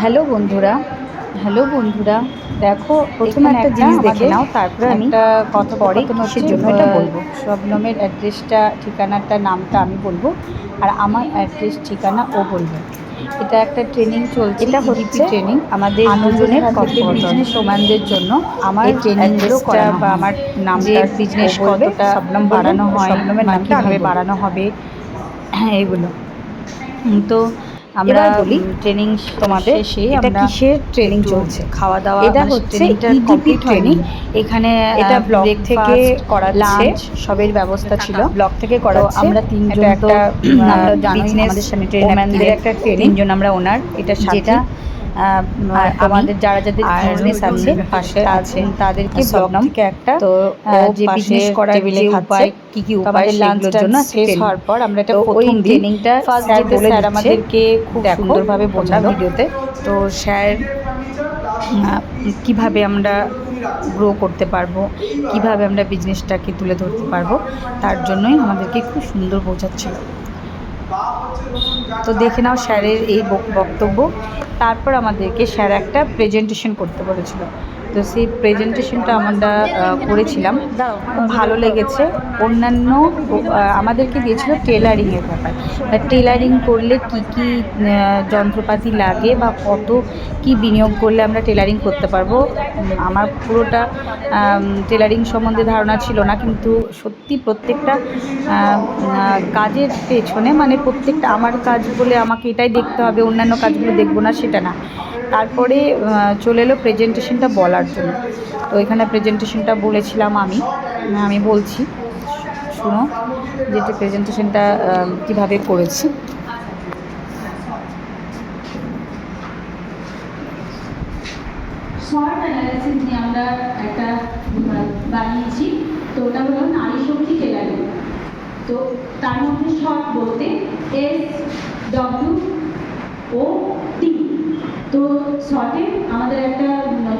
Hello বন্ধুরা, দেখো প্রথমে একটা জিনিস দেখে নাও, তারপরে আমি একটা পরে কথোপকথন কিসের হচ্ছে জন্য এটা বলবো। শবনমের অ্যাড্রেসটা, ঠিকানাটা, নামটা আমি বলবো, আর আমার অ্যাড্রেস ঠিকানা ও বলবে। এটা একটা ট্রেনিং চলছে, এটা ইডিপি হচ্ছে ট্রেনিং আমাদের আনন্দের দুজনের থেকে কথোপকথন। বিজনেস ওম্যানদের জন্য। আমার এই ট্রেনিংগুলো অ্যাড্রেসটা করানো বা হয় আমার যে নামটা, ও বিজনেস বলবে, কতটা শবনম বলবে, বাড়ানো হয় শবনমের বা নামটা আমি কীভাবে বলবো। বাড়ানো হবে এগুলো। তো আমরা এবার বলি ট্রেনিং তোমাদের শেষে এটা আমরা কিসের ট্রেনিং একটু চলছে। খাওয়া দাওয়া, এটা মানে হচ্ছে ট্রেনিংটা ইডিপি কমপ্লিট হয়নি, ট্রেনিং। এখানে এটা ব্লক থেকে ব্রেকফাস্ট, করাচ্ছে, লাঞ্চ সবের ব্যবস্থা ছিল। ব্লক থেকে তো করাচ্ছে। আমরা এটা তিনজন তো একটা আমরা জানোই বিজনেস আমাদের স্যানিটারি ওম্যানদের ন্যাপকিনের একটা ট্রেনিং, তিনজন আমরা ওনার এটা যেটা সাজি। আর আমি তোমাদের যারা যাদের আর বিজনেস আছে পাশে আছে তাদেরকে ব্লক শবনম। থেকে একটা, তো ও যে পাশে বিজনেস করার টেবিলে যে খাচ্ছে। উপায়, কী কী তো উপায়, আমাদের লাঞ্চ সেগুলোর টাঞ্চ জন্য একটা শেষ ট্রেনিং। হওয়ার পর আমরা এটা তো ওই প্রথম দিন ট্রেনিংটা ফার্স্ট স্যার ডেতে বলে স্যার দিচ্ছে, আমাদেরকে খুব দেখো সুন্দরভাবে তোমরা বোঝালো। ভিডিওতে। তো স্যার কিভাবে আমরা গ্রো করতে পারবো, কিভাবে আমরা বিজনেসটাকে তুলে ধরতে পারবো, তার জন্যই আমাদেরকে খুব সুন্দর বোঝাচ্ছিল। তো দেখে নাও স্যারের এই বক্তব্য। তারপর আমাদেরকে স্যার একটা প্রেজেন্টেশন করতে বলেছিল। তো সেই প্রেজেন্টেশনটা আমরা করেছিলাম, খুব ভালো লেগেছে। অন্যান্য আমাদেরকে দিয়েছিল টেলারিংয়ের ব্যাপার, টেলারিং করলে কি কি যন্ত্রপাতি লাগে বা কত কি বিনিয়োগ করলে আমরা টেলারিং করতে পারবো। আমার পুরোটা টেলারিং সম্বন্ধে ধারণা ছিল না, কিন্তু সত্যি প্রত্যেকটা কাজের পেছনে, মানে প্রত্যেকটা আমার কাজ বলে আমাকে এটাই দেখতে হবে, অন্যান্য কাজগুলো দেখবো না, সেটা না। তারপরে চলে এলো প্রেজেন্টেশনটা বলার জন্য। তো এখানে প্রেজেন্টেশনটা বলেছিলাম আমি বলছি, শুনো যেটা প্রেজেন্টেশনটা কীভাবে করেছি। শর্ট অ্যানালাইসিস নিয়ে আমরা একটা বানিয়েছি। তো ওটা হলো নারী শক্তি টেলারিং। তো তার মধ্যে শর্ট বলতে SWOT। তো শর্টে আমাদের একটা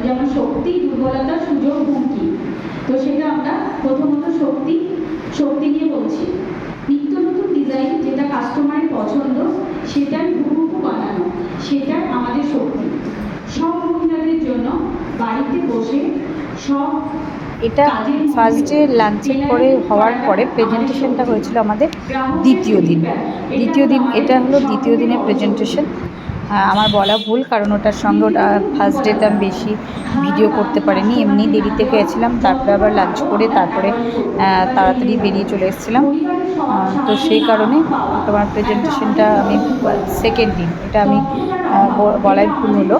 যেমন শক্তি, দুর্বলতা, সুযোগ, হুমকি। তো সেটা আমরা প্রথমত শক্তি নিয়ে বলছি। নিত্য নতুন ডিজাইন যেটা কাস্টমারের পছন্দ সেটার হুবহু বানানো, সেটা আমাদের শক্তি। সব মহিলাদের জন্য বাড়িতে বসে সব এটা ফার্স্ট ডে লাঞ্চের পরে হওয়ার পরে প্রেজেন্টেশনটা হয়েছিল আমাদের দ্বিতীয় দিন। এটা হলো দ্বিতীয় দিনের প্রেজেন্টেশন। আমার বলা ভুল, কারণ ওটার সঙ্গে ওটা ফার্স্ট ডেতে আমি বেশি ভিডিও করতে পারিনি, এমনি দেরিতে গেছিলাম, তারপরে আবার লাঞ্চ করে তারপরে তাড়াতাড়ি বেরিয়ে চলে এসেছিলাম। তো সেই কারণে তোমার প্রেজেন্টেশনটা আমি সেকেন্ড দিন, এটা আমি বলাই ভুল হলো।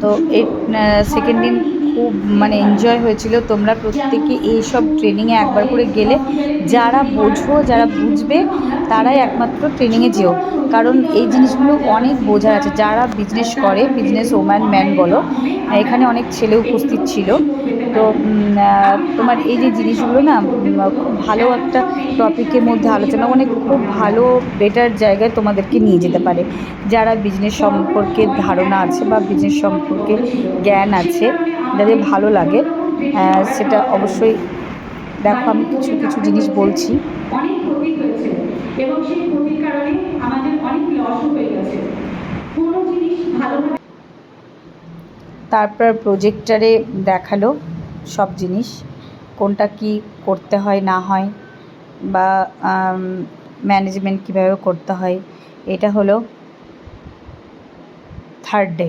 তো এই সেকেন্ড দিন খুব মানে এনজয় হয়েছিল। তোমরা প্রত্যেকে এইসব ট্রেনিংয়ে একবার করে গেলে, যারা যারা বুঝবে তারাই একমাত্র ট্রেনিংয়ে যেও, কারণ এই জিনিসগুলো অনেক বোঝার আছে। যারা বিজনেস করে, বিজনেস ম্যান বলো, এখানে অনেক ছেলে উপস্থিত ছিল। তো তোমার এই যে জিনিসগুলো না, খুব ভালো একটা টপিকের মধ্যে আলোচনা, মানে খুব ভালো বেটার জায়গায় তোমাদেরকে নিয়ে যেতে পারে। যারা বিজনেস সম্পর্কে ধারণা আছে বা বিজনেস সম্পর্কে জ্ঞান আছে, যাদের ভালো লাগে, সেটা অবশ্যই দেখো। আমি কিছু কিছু জিনিস বলছি। অনেক ক্ষতি হয়েছে এবং সেই ক্ষতির কারণে আমাদের অনেক লসও হয়ে গেছে। কোনো জিনিস ভালোভাবে তারপর প্রজেক্টারে দেখালো সব জিনিস, কোনটা কি করতে হয় না হয়, বা ম্যানেজমেন্ট কীভাবে করতে হয়। এটা হলো থার্ড ডে।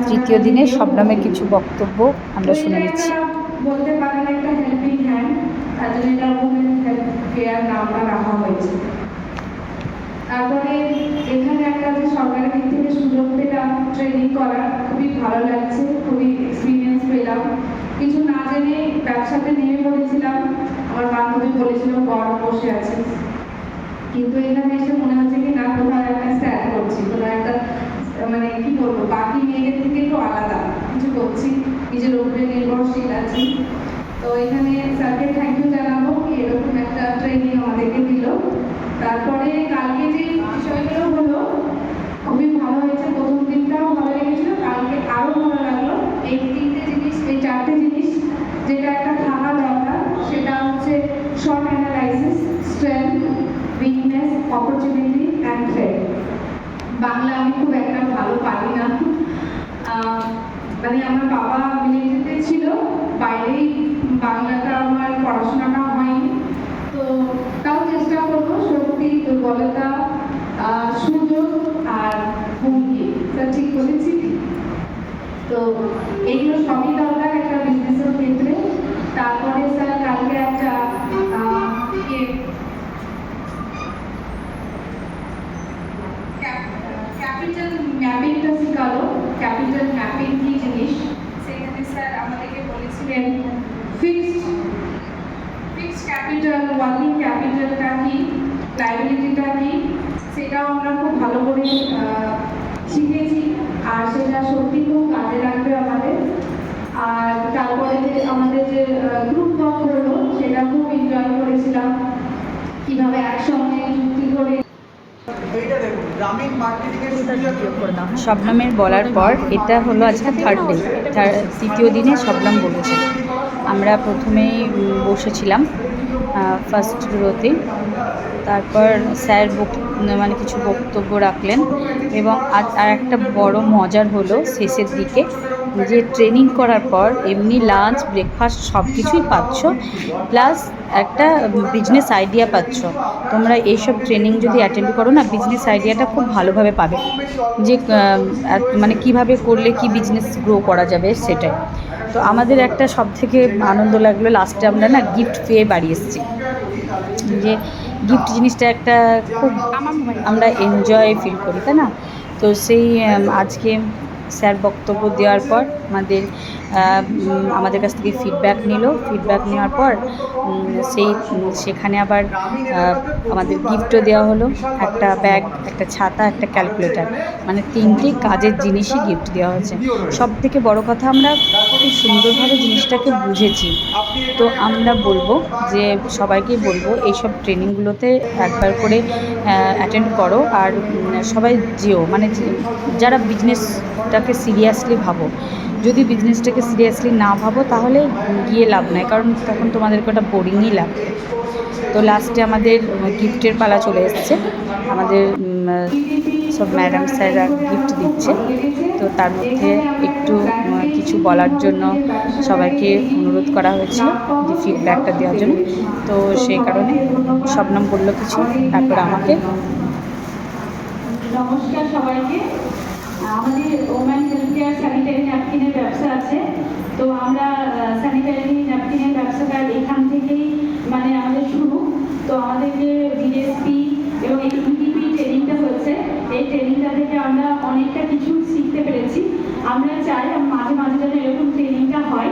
তৃতীয় দিনে শবনমের কিছু বক্তব্য আমরা শুনে নিচ্ছি। বলতে পারেন একটা হেল্পিং হ্যান্ড, তার জন্য এটা ওমেন হেলথ কেয়ার নামটা রাখা হয়েছে। তারপরে এখানে একটা যে সরকারের দিক থেকে সুযোগ পেলাম ট্রেনিং করার, খুবই ভালো লাগছে, খুবই এক্সপিরিয়েন্স পেলাম। কিছু না জেনে ব্যবসাতে নেমে পড়েছিলাম। আমার বান্ধবী বলেছিল বর বসে আছে, কিন্তু এখানে এসে মনে হচ্ছে কি না, কোথাও একটা স্ট্যান্ড করছি, কোনো একটা মানে কি বলবো, বাকি মেয়েদের থেকে একটু আলাদা কিছু করছি, নিজের উপরে নির্ভরশীল আছি। তো এখানে স্যারকে থ্যাংক ইউ জানাবো, এরকম একটা ট্রেনিং আমাদেরকে দিল। তারপরে কালকে যে বিষয়গুলো হলো খুবই ভালো হয়েছে। প্রথম দিনটাও ভালো লেগেছিল, কালকে আরো ভালো লাগলো। এই চারটে জিনিস যেটা একটা থাকা দরকার, সেটা হচ্ছে short analysis, strength, weakness, opportunity and threat. Bangla মানে আমার বাবা মিলিটারিতে ছিল, বাইরেই বাংলাটা আমার পড়াশোনাটা হয়নি, তো তাও চেষ্টা করবো শক্তি, দুর্বলতা, সুযোগ আর হুমকি, তা ঠিক বলেছি? তো এইগুলো সবই দরকার একটা বিজনেসের ক্ষেত্রে। তারপরে স্যার কালকে একটা ক্যাপিটাল ম্যাপিংটা শেখালো। ক্যাপিটাল ম্যাপিং কি জিনিস সেখানে স্যার আমাদেরকে বলেছিলেন ফিক্সড ক্যাপিটাল, ওয়ার্কিং ক্যাপিটালটা কি, লাইবিলিটিটা কি, সেটাও আমরা খুব ভালো করে শিখেছি, আর সেটা সত্যি খুব কাজে লাগবে আমাদের। আর তারপরে যে আমাদের যে গ্রুপ ওয়ার্ক হলো সেটা খুব এনজয় করেছিলাম, কিভাবে একসঙ্গে যুক্তি করে। শবনমের বলার পর এটা হলো আজকে থার্ড ডে, তৃতীয় দিনে শবনম বলেছে। আমরা প্রথমেই বসেছিলাম ফার্স্ট রোতে, তারপর স্যার মানে কিছু বক্তব্য রাখলেন, এবং আর একটা বড় মজার হলো শেষের দিকে যে ট্রেনিং করার পর এমনি লাঞ্চ ব্রেকফাস্ট সব কিছুই পাচ্ছ, প্লাস একটা বিজনেস আইডিয়া পাচ্ছ। তোমরা এইসব ট্রেনিং যদি অ্যাটেন্ড করো না, বিজনেস আইডিয়াটা খুব ভালোভাবে পাবে, যে মানে কিভাবে করলে কি বিজনেস গ্রো করা যাবে সেটাই। তো আমাদের একটা সব থেকে আনন্দ লাগলো লাস্টে আমরা না গিফট পেয়ে বাড়ি এসেছি, যে গিফট জিনিসটা একটা খুব আমরা এনজয় ফিল করি, তাই না? তো সেই আজকে স্যার বক্তব্য দেওয়ার পর আমাদের কাছ থেকে ফিডব্যাক নেওয়ার পর সেখানে আবার আমাদের গিফটও দেওয়া হলো, একটা ব্যাগ, একটা ছাতা, একটা ক্যালকুলেটর, মানে 3টি কাজের জিনিসই গিফট দেওয়া হয়েছে। সব থেকে বড় কথা, আমরা খুব সুন্দরভাবে জিনিসটাকে বুঝেছি। তো আমরা বলবো যে সবাইকেই বলবো এইসব ট্রেনিংগুলোতে একবার করে অ্যাটেন্ড করো, আর সবাই যেও, মানে যারা বিজনেসটাকে সিরিয়াসলি ভাবো। যদি বিজনেসটাকে সিরিয়াসলি না ভাবো তাহলে গিয়ে লাভ নাই, কারণ তখন তোমাদেরকে ওটা বোরিংই লাগবে। তো লাস্টে আমাদের গিফটের পালা চলে এসছে, আমাদের সব ম্যাডাম স্যাররা গিফট দিচ্ছে। তো তার মধ্যে একটু কিছু বলার জন্য সবাইকে অনুরোধ করা হয়েছিল যে ফিডব্যাকটা দেওয়ার জন্য। তো সেই কারণে শবনম বলল কিছু, তারপর আমাকে। নমস্কার সবাইকে। আমাদের ওম্যান হেলথ কেয়ার স্যানিটারি ন্যাপকিনের ব্যবসা আছে। তো আমরা স্যানিটারি ন্যাপকিনের ব্যবসাটা এখান থেকেই মানে আমাদের শুরু। তো আমাদের যে বিএসপি এবং এই ইউটিপি ট্রেনিংটা হচ্ছে, এই ট্রেনিংটা থেকে আমরা অনেকটা কিছু শিখতে পেরেছি। আমরা চাই মাঝে মাঝে যেন এরকম ট্রেনিংটা হয়,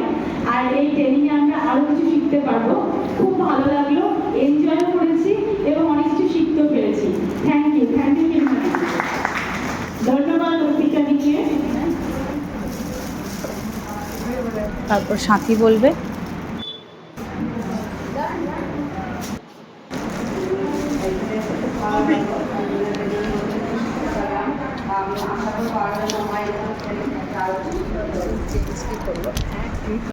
আর এই ট্রেনিংয়ে আমরা আরও কিছু শিখতে পারবো। খুব ভালো লাগলো, এনজয় করেছি এবং অনেক কিছু শিখতেও পেরেছি। থ্যাংক ইউ ধন্যবাদ অর্পিতাদিকে। তারপর সাথী বলবে।